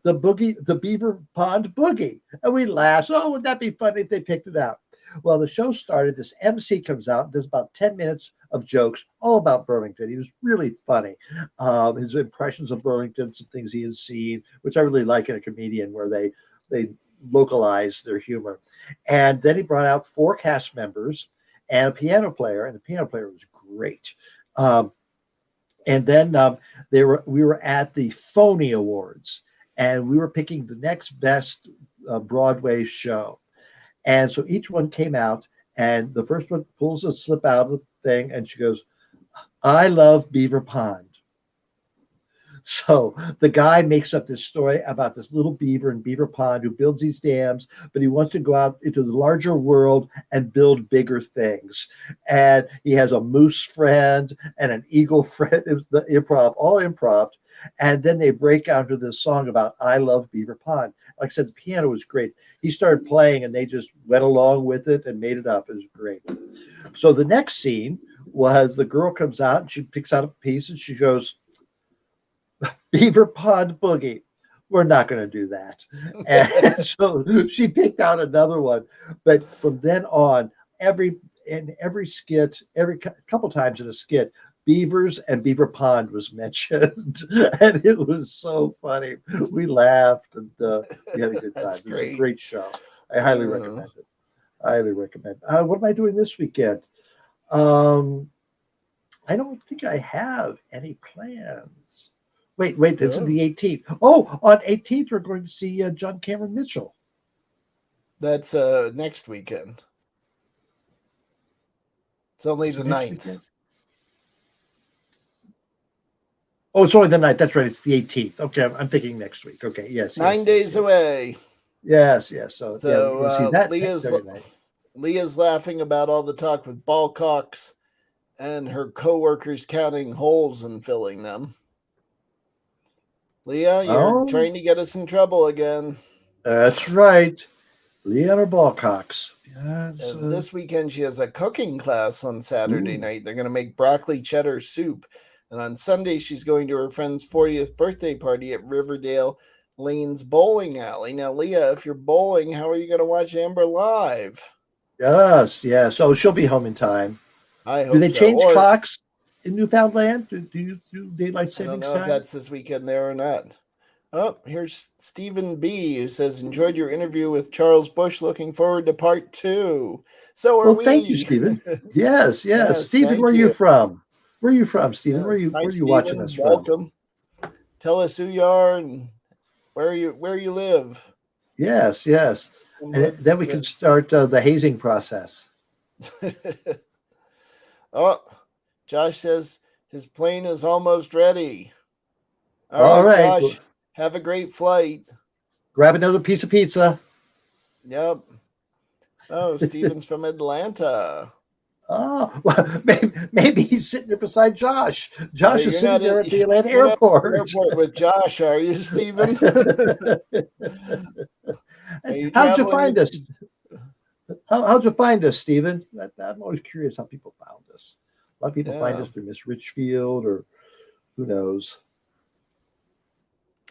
the Beaver Pond Boogie." And we laughed. Oh, would that be funny if they picked it out? Well, the show started. This MC comes out. There's about 10 minutes of jokes all about Burlington. He was really funny. His impressions of Burlington, some things he has seen, which I really like in a comedian, where they localize their humor. And then he brought out 4 cast members and a piano player, and the piano player was great. And then we were at the Phony Awards, and we were picking the next best Broadway show. And so each one came out, and the first one pulls a slip out of the thing, and she goes, "I love Beaver Pond." So the guy makes up this story about this little beaver in Beaver Pond who builds these dams, but he wants to go out into the larger world and build bigger things. And he has a moose friend and an eagle friend. It was the improv, all improv. And then they break out into this song about "I love Beaver Pond." Like I said, the piano was great. He started playing and they just went along with it and made it up. It was great. So the next scene was the girl comes out and she picks out a piece and she goes, "Beaver Pond Boogie." We're not going to do that. And so she picked out another one. But from then on, every skit, every couple times in a skit, beavers and Beaver Pond was mentioned, and it was so funny. We laughed and we had a good time. That's It was a great. great show. I highly recommend it. I highly recommend. What am I doing this weekend? Um, I don't think I have any plans. Wait, this is Oh, the 18th. Oh, on 18th, we're going to see John Cameron Mitchell. that's next weekend. It's only Is the it next ninth. weekend? Oh, it's only the night. That's right. It's the 18th. Okay, I'm thinking next week. Okay, yes, 9 days yes. away. Yes. So, yeah, we're So going to see that next Saturday night. Leah's laughing about all the talk with ball cocks and her coworkers counting holes and filling them. Leah, you're Oh, trying to get us in trouble again. that's right. Leonard Ballcocks. Yes. And this weekend she has a cooking class on Saturday Ooh. night. They're going to make broccoli cheddar soup. And on Sunday she's going to her friend's 40th birthday party at Riverdale Lane's bowling alley. Now, Leah, if you're bowling, how are you going to watch Amber live? Yes. Oh, she'll be home in time. I Do hope they so. change Or clocks in Newfoundland? Do you do daylight I don't savings know if time? that's this weekend there or not. Oh, here's Stephen B. who says, "Enjoyed your interview with Charles Bush. Looking forward to part 2." So are Well, thank you, we. Stephen. Yes. Yes, Stephen, where thank are you you. from? Where are you from, Stephen? Yes. Hi, Where are you watching Stephen. us from? Welcome. Tell us who you are and where you live. Yes. And And then what's we can this? start the hazing process. Oh, Josh says his plane is almost ready. All All right, right. Well, Josh. Have a great flight. grab another piece of pizza. Yep. Oh, Stephen's from Atlanta. Oh, well, maybe he's sitting there beside Josh. Josh is You're sitting not there at the Atlanta you're not at the airport. airport with Josh, are you, Stephen? Are you How'd you traveling find with? us? How'd you find us, Stephen? I'm always curious how people found us. A lot of people find Yeah, us through Miss Richfield, or who knows?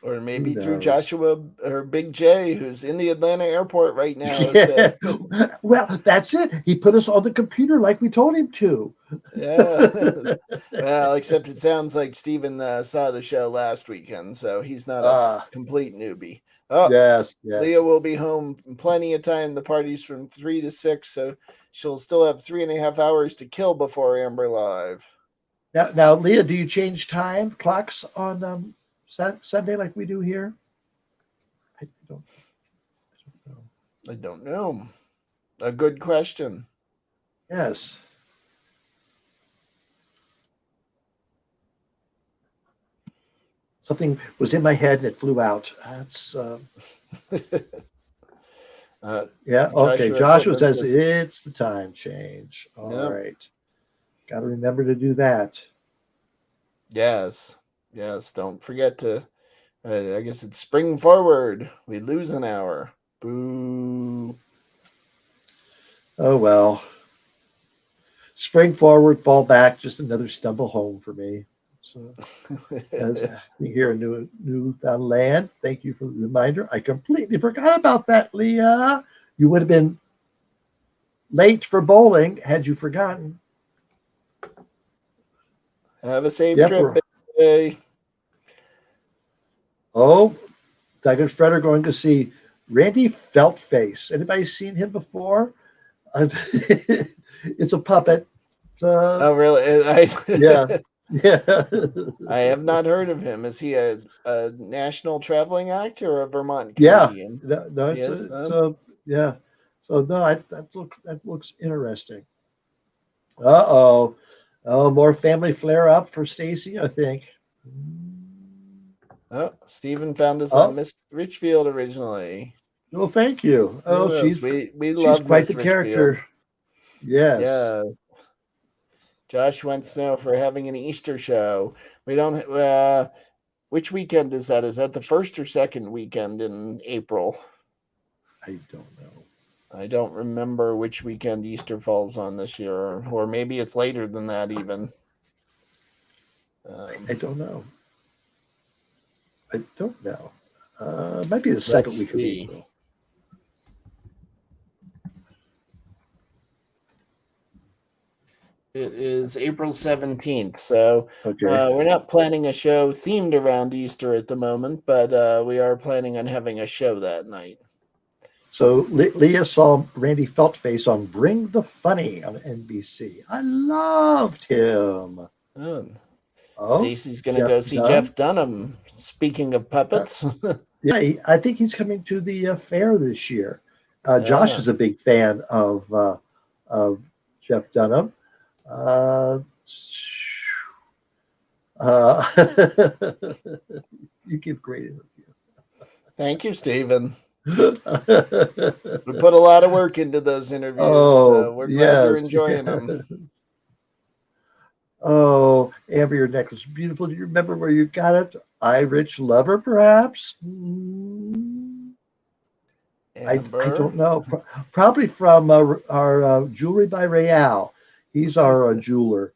or Who maybe through knows? Joshua or Big J, who's in the Atlanta airport right now. It Yeah. says, Well, that's it. He put us on the computer like we told him to. yeah. Well, except it sounds like Stephen saw the show last weekend, so he's not a Ah, complete newbie. Oh, yes. Leah will be home in plenty of time. The party's from 3 to 6, so she'll still have 3.5 hours to kill before Amber Live. Now, Leah, do you change time clocks on Sunday like we do here? I don't know. I don't know. A good question. Yes. Something was in my head and it flew out. That's yeah. Okay. Joshua Joshua Equipment says says, it's the time change. All yep. right. Got to remember to do that. Yes. Yes. Don't forget to, I guess it's spring forward. We lose an hour. Boo. Oh well. Spring forward, fall back. Just another stumble home for me. So, as being here in Newfoundland, thank you for the reminder. I completely forgot about that, Leah. You would have been late for bowling had you forgotten. Have a safe Yep. trip, baby. Oh, Doug and Fred are going to see Randy Feltface. Anybody seen him before? It's a puppet. Oh, really? Yeah, yeah, I have not heard of him. Is he a national traveling actor or a Vermont yeah. comedian? No, no, He is. yeah. So no, that looks interesting. Uh-oh. Oh, more family flare up for Stacy, I think. Oh, Stephen found us on Oh, Miss Richfield originally. well, thank you. Oh, Yes, we she's love quite Miss the Richfield. character. Yes. Yeah. Josh wants to know if we're having an Easter show. We don't. Which weekend is that? Is that the first or second weekend in April? I don't know. I don't remember which weekend Easter falls on this year, or maybe it's later than that even. I don't know. I don't know. It might be the Let's second week of see. April. It is April 17th, so Okay. we're not planning a show themed around Easter at the moment, but we are planning on having a show that night. So Leah saw Randy Feltface on Bring the Funny on NBC. I loved him. Oh, Oh, Stacy's going to Jeff go see Dunn. Jeff Dunham. Speaking of Uh, puppets. yeah, I think he's coming to the fair this year. Josh Yeah. is a big fan of Jeff Dunham. Uh, uh, you give great interview. Thank you, Stephen. We put a lot of work into those interviews, Oh, so we're glad you're yes. enjoying them. Oh, Amber, your necklace is beautiful. Do you remember where you got it? I Rich Lover, perhaps? I Amber. don't know. Probably from our Jewelry by Real. He's our jeweler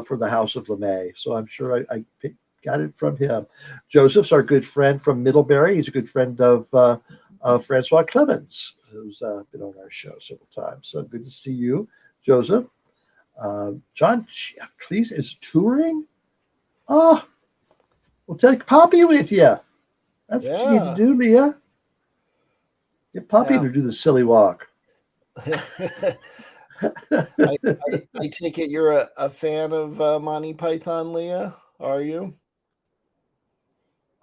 for the House of LeMay. So I'm sure I got it from him. Joseph's our good friend from Middlebury. He's a good friend of Francois Clemens, who's been on our show several times. So good to see you, Joseph. John Cleese is touring. Oh, we'll take Poppy with you. That's what you need to Yeah. do, Leah. Get Poppy Now, to do the silly walk. I take it you're a fan of Monty Python, Leah? Are you?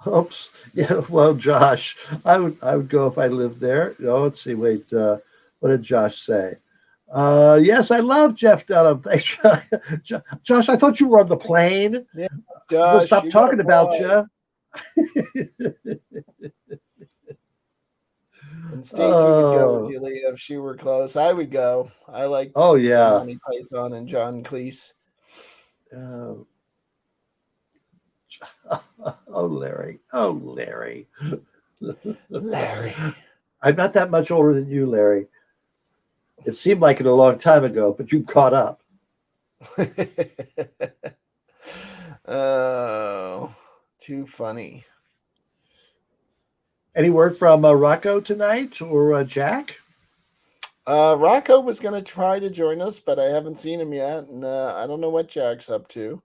Oops. Yeah. Well, Josh, I would go if I lived there. Oh, let's see. Wait. What did Josh say? Yes, I love Jeff Dunham. Thanks, Josh. I thought you were on the plane. Yeah, I'm gonna Josh, stop you gotta talking about fly. you. And Stacy would go with Oh, you, Leah, if she were close. I would go. I like oh yeah. Monty Python and John Cleese. Uh, oh, Larry. Oh, Larry. Larry. I'm not that much older than you, Larry. It seemed like it a long time ago, but you've caught up. Oh, too funny. Any word from Rocco tonight or Jack? Rocco was going to try to join us, but I haven't seen him yet, and I don't know what Jack's up to.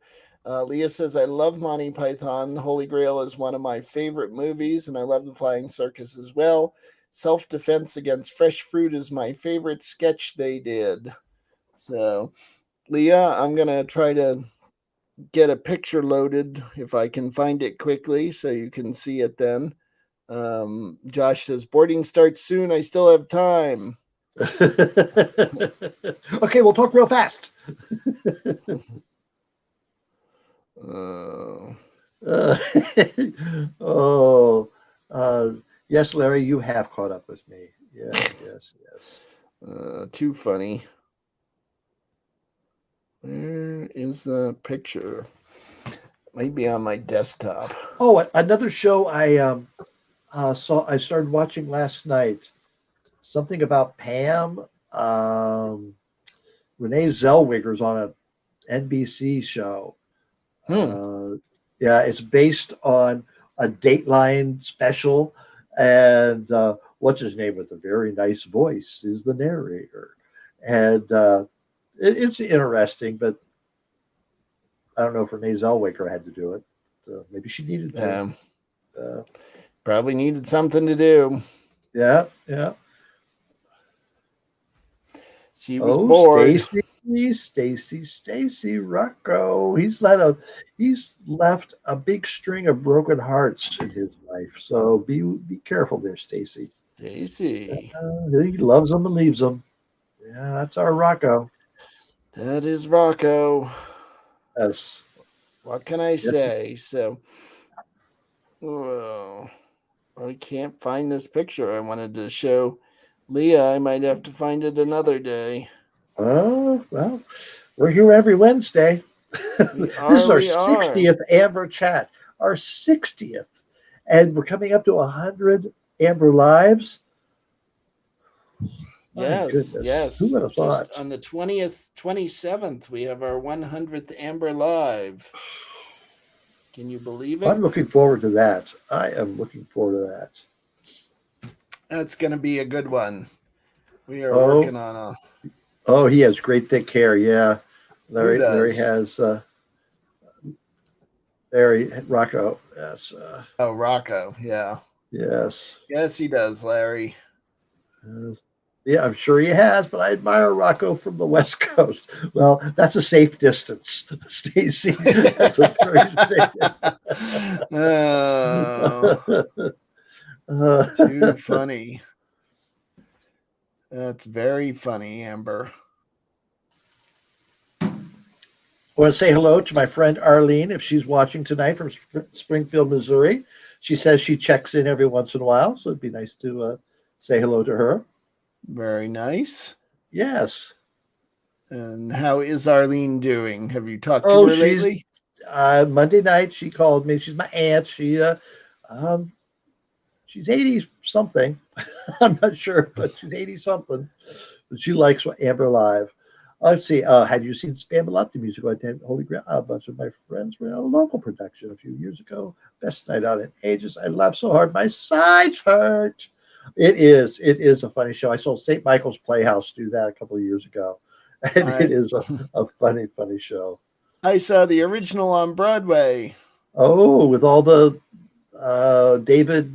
Leah says, I love Monty Python. Holy Grail is one of my favorite movies, and I love The Flying Circus as well. Self Defense Against Fresh Fruit is my favorite sketch they did. So, Leah, I'm going to try to get a picture loaded if I can find it quickly so you can see it then. Josh says, boarding starts soon. I still have time. Okay, we'll talk real fast. Uh, Uh, oh, yes, Larry, you have caught up with me. Yes, yes, yes. too funny. Where is the picture? Maybe on my desktop. Oh, another show saw. I started watching last night. Something about Pam. Renee Zellweger's on a NBC show. Hmm. Yeah, it's based on a Dateline special, and what's his name with a very nice voice is the narrator, and it's interesting, but I don't know if Renee Zellweger had to do it. Maybe she needed to. Uh, Probably needed something to do. yeah, yeah. She was Oh, bored. Stacy Rocco. He's left a big string of broken hearts in his life. So be careful there, Stacy. Stacy. He loves them and leaves them. Yeah, that's our Rocco. That is Rocco. Yes. What can I Yes. say? So, well, I can't find this picture I wanted to show Leah. I might have to find it another day. Oh, well, we're here every Wednesday. We This is are, our we are. 60th Amber chat. Our 60th. And we're coming up to 100 Amber lives. My Yes, goodness. Who yes. would have Just thought? on the 20th, 27th, we have our 100th Amber Live. Can you believe it? I'm looking forward to that. I am looking forward to that. That's going to be a good one. We are Oh, working on a. oh, he has great thick hair. Yeah, Who Larry does? has Larry Rocco. Yes, Oh, Rocco. Yeah. yes. Yes, he does, Larry. Yeah, I'm sure he has, but I admire Rocco from the West Coast. Well, that's a safe distance, Stacy. That's a very safe. Oh, Uh, too funny. That's very funny, Amber. I want to say hello to my friend Arlene if she's watching tonight from Springfield, Missouri. She says she checks in every once in a while, so it'd be nice to say hello to her. Very nice. Yes. And how is Arlene doing? Have you talked to Oh, her she's lately? Monday night. She called me. She's my aunt. Um, she's 80 something. I'm not sure, but she's 80 something. But she likes Amber Live. Let's see. Had you seen Spamalot, the musical at Holy Grail? A bunch of my friends were in a local production a few years ago. Best night out in ages. I laughed so hard my sides hurt. It is. It is a funny show. I saw St. Michael's Playhouse do that a couple of years ago, and I it is a funny show. I saw the original on Broadway. Oh, with all the David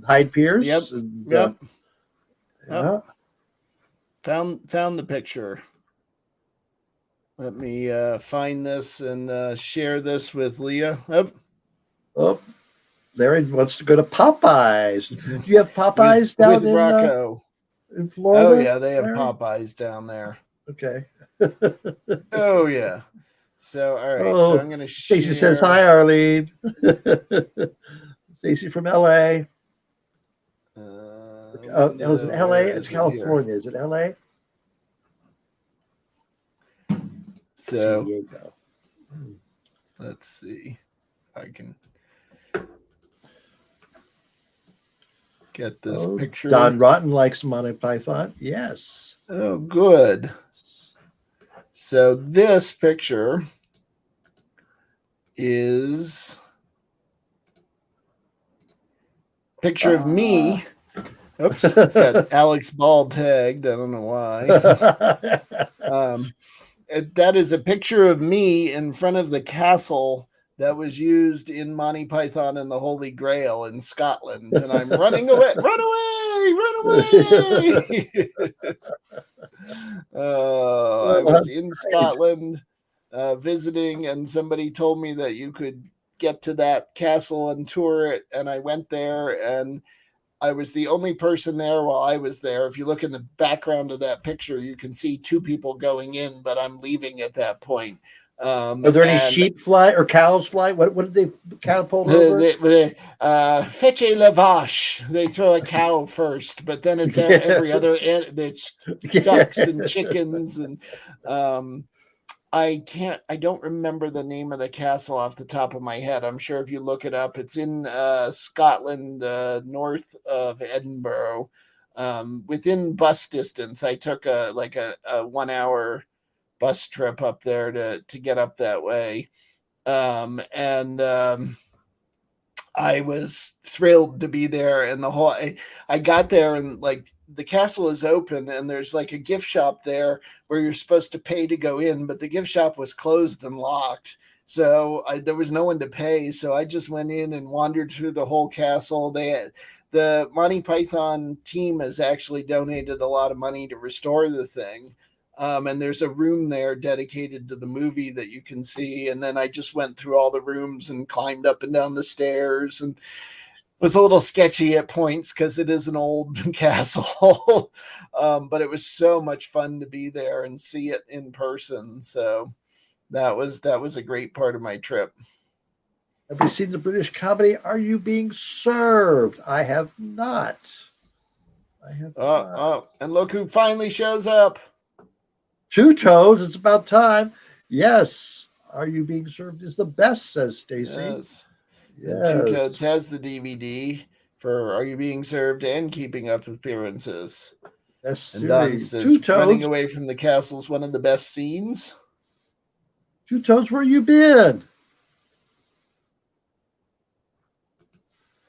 Hyde Yep. Pierce and Yep. Yep. yeah. Found the picture. Let me find this and share this with Leah. Oh, Oh, Larry wants to go to Popeyes. Do you have Popeyes down with Rocco. in Oh Florida, yeah, they have Larry? Popeyes down there. Okay. Oh yeah. So all right. So Oh, I'm gonna Stacy says hi, share. Arlene. Stacy from LA. Is it LA? Where It's is it here? California. Is it LA? San So Diego. let's see if I can get this Oh, picture. Don Rotten likes Monty Python. Yes. Oh, good. So this picture is picture of me. Oops, it's got Alex Ball tagged. I don't know why. That is a picture of me in front of the castle that was used in Monty Python and the Holy Grail in Scotland, and I'm running away. Run away! Run away! I was in Scotland visiting, and somebody told me that you could get to that castle and tour it, and I went there, and I was the only person there while I was there. If you look in the background of that picture, you can see two people going in, but I'm leaving at that point. Are there any sheep fly or cows fly? What did they catapult over? Fetch la vache. They throw a cow first, but then it's every other. It's ducks and chickens, and I don't remember the name of the castle off the top of my head. I'm sure if you look it up, it's in Scotland, north of Edinburgh, within bus distance. I took a 1 hour bus trip up there to get up that way. I was thrilled to be there, and I got there, and like the castle is open, and there's like a gift shop there where you're supposed to pay to go in, but the gift shop was closed and locked. So there was no one to pay. So I just went in and wandered through the whole castle. The Monty Python team has actually donated a lot of money to restore the thing. And there's a room there dedicated to the movie that you can see. And then I just went through all the rooms and climbed up and down the stairs, and was a little sketchy at points because it is an old castle. But it was so much fun to be there and see it in person. So that was a great part of my trip. Have you seen the British comedy Are You Being Served? I have not. And look who finally shows up. Two Toes, it's about time. Yes, Are You Being Served is the best, says Stacy. Yes. Two Toes has the DVD for Are You Being Served and Keeping Up Appearances. Yes, and Don says running away from the castle is one of the best scenes. Two Toes, where you been?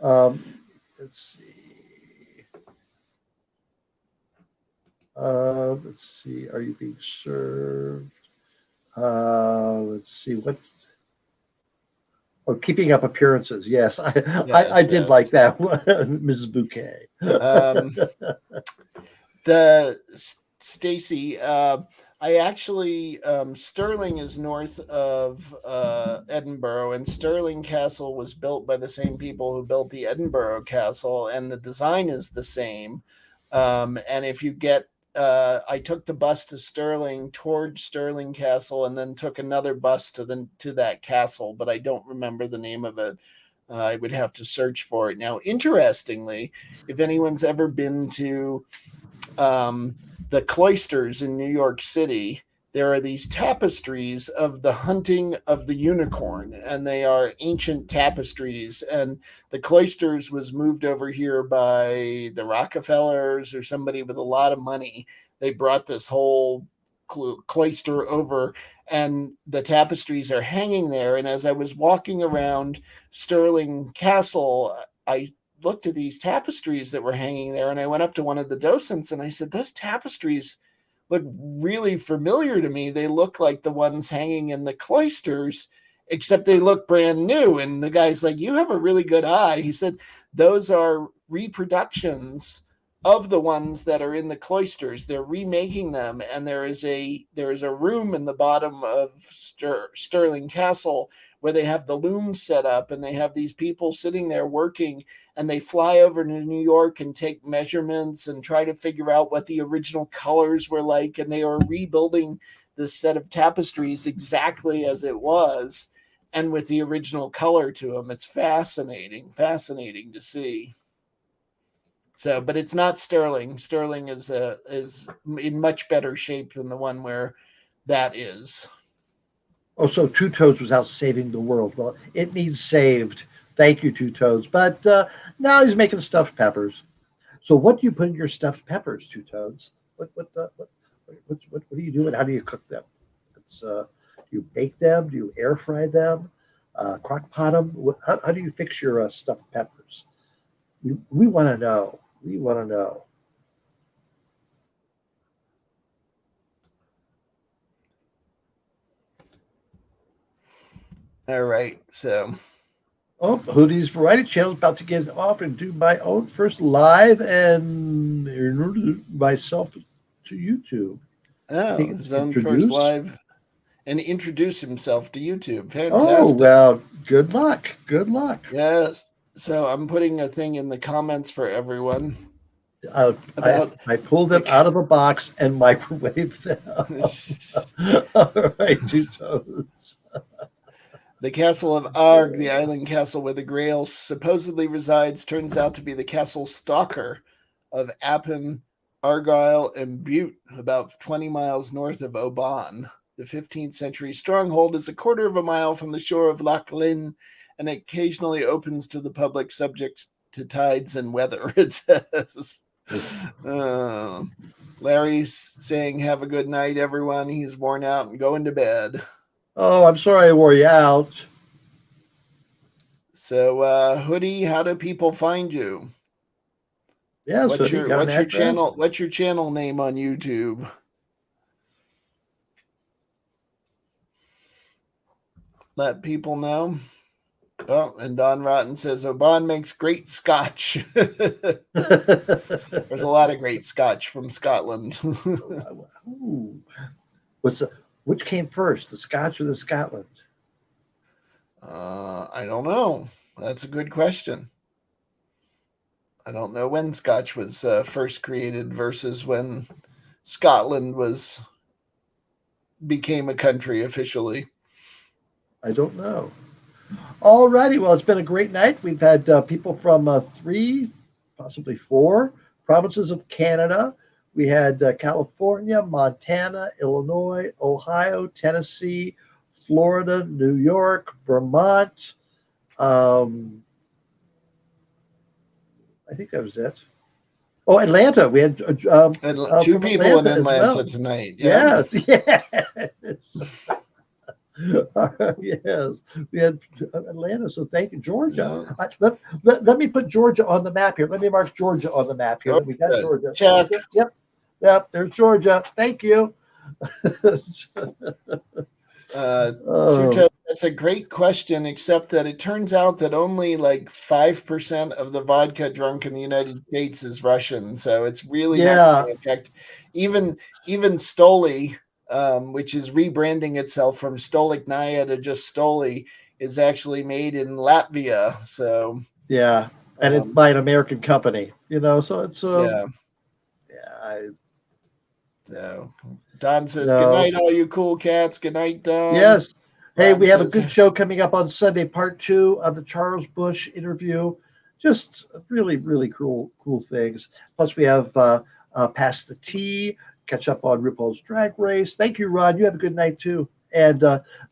Let's see. Let's see. Are you being served? Let's see. What? Oh, Keeping Up Appearances. Yes, I did like that one, Mrs. Bouquet. The Stacy. I actually Stirling is north of Edinburgh, and Stirling Castle was built by the same people who built the Edinburgh Castle, and the design is the same. And if you get I took the bus to Stirling, towards Stirling Castle, and then took another bus to that castle, but I don't remember the name of it. I would have to search for it. Now, interestingly, if anyone's ever been to the cloisters in New York City, there are these tapestries of the hunting of the unicorn, and they are ancient tapestries. And the cloisters was moved over here by the Rockefellers or somebody with a lot of money. They brought this whole cloister over, and the tapestries are hanging there. And as I was walking around Stirling Castle, I looked at these tapestries that were hanging there, and I went up to one of the docents and I said, those tapestries look really familiar to me. They look like the ones hanging in the cloisters, except they look brand new. And the guy's like, you have a really good eye. He said, those are reproductions of the ones that are in the cloisters. They're remaking them. And there is a room in the bottom of Stirling Castle where they have the looms set up, and they have these people sitting there working, and they fly over to New York and take measurements and try to figure out what the original colors were like. And they are rebuilding this set of tapestries exactly as it was, and with the original color to them. It's fascinating to see. So, but it's not Stirling. Stirling is in much better shape than the one where that is. Oh, so Two Toes was out saving the world. Well, it needs saved. Thank you, Two Toes. But now he's making stuffed peppers. So what do you put in your stuffed peppers, Two Toes? What do you do, and how do you cook them? Do you bake them? Do you air fry them? Crock pot them? How do you fix your stuffed peppers? We want to know. We want to know. All right, so. Oh, Hoodie's Variety Channel is about to get off and do my own first live and introduce myself to YouTube. Oh, his own first live and introduce himself to YouTube. Fantastic. Oh, well, good luck. Good luck. Yes. So I'm putting a thing in the comments for everyone about I pulled them out of a box and microwaved them. All right, Two Toes. the castle of Arg, the island castle where the Grail supposedly resides, turns out to be the castle Stalker of Appin, Argyll, and Bute, about 20 miles north of Oban. The 15th century stronghold is a quarter of a mile from the shore of Loch Lynn and occasionally opens to the public subject to tides and weather, it says. Larry's saying, have a good night, everyone. He's worn out and going to bed. Oh, I'm sorry I wore you out. So, Hoodie, how do people find you? Yeah, what's your channel? What's your channel name on YouTube? Let people know. Oh, and Don Rotten says Oban makes great scotch. There's a lot of great scotch from Scotland. Ooh. Which came first, the Scotch or the Scotland? I don't know. That's a good question. I don't know when Scotch was first created versus when Scotland became a country officially. I don't know. All righty. Well, it's been a great night. We've had people from 3, possibly 4 provinces of Canada. We had California, Montana, Illinois, Ohio, Tennessee, Florida, New York, Vermont. I think that was it. Oh, Atlanta. We had 2 people in Atlanta tonight. Yeah. Yes. Yes, we had Atlanta. So thank you, Georgia. Let me put Georgia on the map here. Let me mark Georgia on the map here. We got Georgia. Check. Yep. There's Georgia. Thank you. That's a great question, except that it turns out that only like 5% of the vodka drunk in the United States is Russian. So it's really not going to affect even Stoli, which is rebranding itself from Stolichnaya to just Stoli, is actually made in Latvia. So yeah, and it's by an American company, so it's So Don says, good night, all you cool cats. Good night, Don. Yes. Hey, we have a good show coming up on Sunday, part 2 of the Charles Bush interview. Just really, really cool things. Plus, we have Pass the Tea, catch up on RuPaul's Drag Race. Thank you, Ron. You have a good night, too. And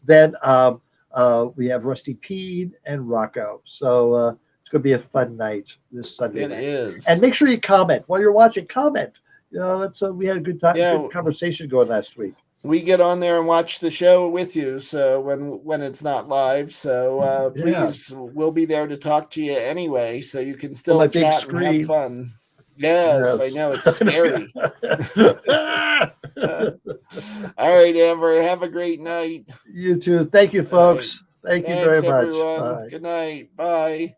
then we have Rusty Pede and Rocco. So it's going to be a fun night this Sunday night. It is. And make sure you comment. While you're watching, comment. We had a good time, good conversation going last week. We get on there and watch the show with you. So when it's not live, so please, we'll be there to talk to you anyway. So you can still chat and have fun. Yes, I know it's scary. All right, Amber, have a great night. You too. Thank you, folks. Thank you very much. Everyone. Bye. Good night. Bye.